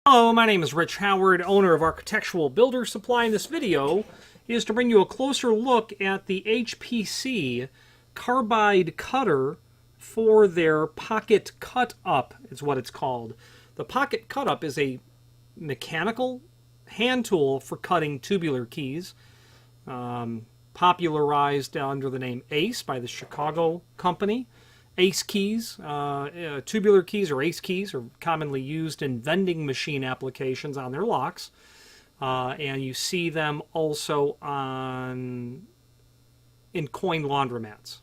Hello, my name is Rich Howard, owner of Architectural Builder Supply, and this video is to bring you a closer look at the HPC Carbide cutter for their Pocket Cut Up, is what it's called. The Pocket Cut Up is a mechanical hand tool for cutting tubular keys, popularized under the name ACE by the Chicago company. ACE keys, tubular keys or ACE keys are commonly used in vending machine applications on their locks. And you see them also in coin laundromats,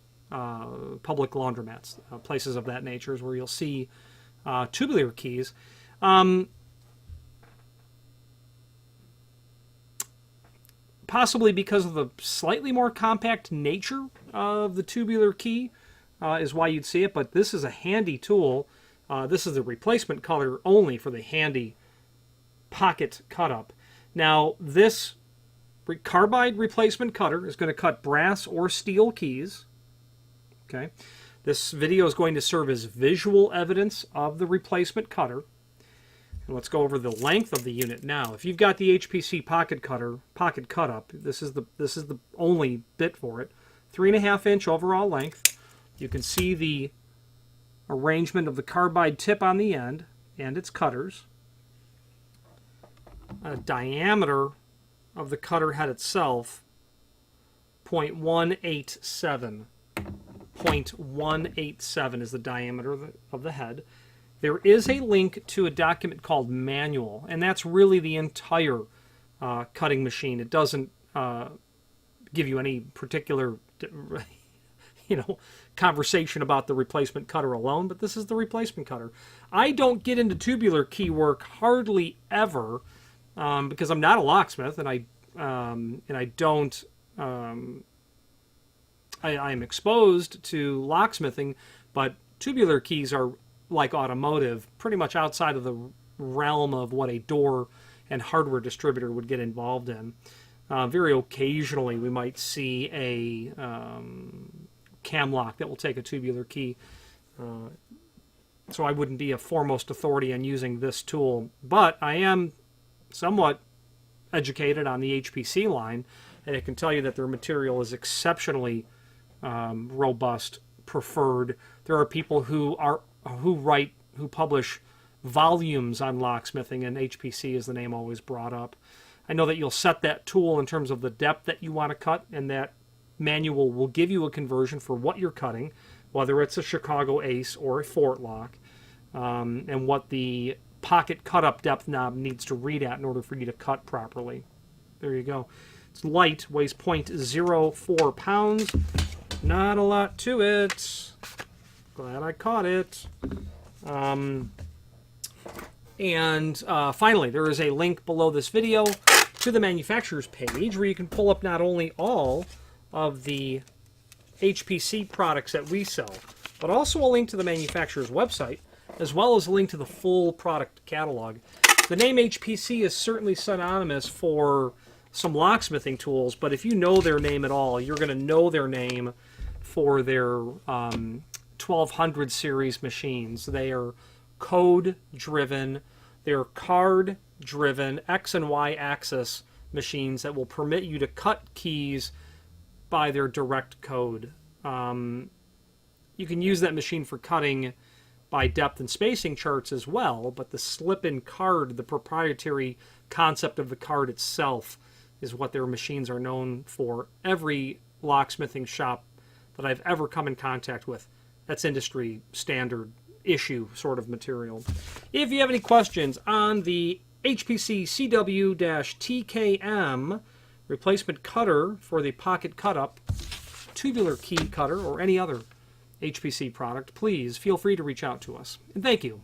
public laundromats, places of that nature is where you'll see tubular keys. Possibly because of the slightly more compact nature of the tubular key, is why you'd see it, but this is a handy tool. This is the replacement cutter only for the handy pocket cut up. Now, this carbide replacement cutter is going to cut brass or steel keys. Okay, this video is going to serve as visual evidence of the replacement cutter. And let's go over the length of the unit now. If you've got the HPC pocket cut up, this is the only bit for it. 3.5 inch overall length. You can see the arrangement of the carbide tip on the end and its cutters. A diameter of the cutter head itself, 0.187. 0.187 is the diameter of the head. There is a link to a document called Manual, and that's really the entire cutting machine. It doesn't give you any particular conversation about the replacement cutter alone, but this is the replacement cutter. I don't get into tubular key work hardly ever because I'm not a locksmith, and I don't. I am exposed to locksmithing, but tubular keys are like automotive, pretty much outside of the realm of what a door and hardware distributor would get involved in. Very occasionally, we might see a cam lock that will take a tubular key. So I wouldn't be a foremost authority on using this tool, but I am somewhat educated on the HPC line, and I can tell you that their material is exceptionally robust, preferred. There are people who publish volumes on locksmithing, and HPC is the name always brought up. I know that you'll set that tool in terms of the depth that you want to cut, and that Manual will give you a conversion for what you're cutting, whether it's a Chicago ACE or a Fort lock, and what the pocket cut-up depth knob needs to read at in order for you to cut properly. There you go. It's light, weighs 0.04 pounds. Not a lot to it. Glad I caught it. Finally, there is a link below this video to the manufacturer's page where you can pull up not only all of the HPC products that we sell, but also a link to the manufacturer's website, as well as a link to the full product catalog. The name HPC is certainly synonymous for some locksmithing tools, but if you know their name at all, you're going to know their name for their 1200 series machines. They are code-driven, they're card-driven, X and Y axis machines that will permit you to cut keys by their direct code. You can use that machine for cutting by depth and spacing charts as well, but the slip-in card, the proprietary concept of the card itself, is what their machines are known for. Every locksmithing shop that I've ever come in contact with, that's industry standard issue sort of material. If you have any questions on the HPC CW-TKM replacement cutter for the pocket cut-up, tubular key cutter, or any other HPC product, please feel free to reach out to us. And thank you.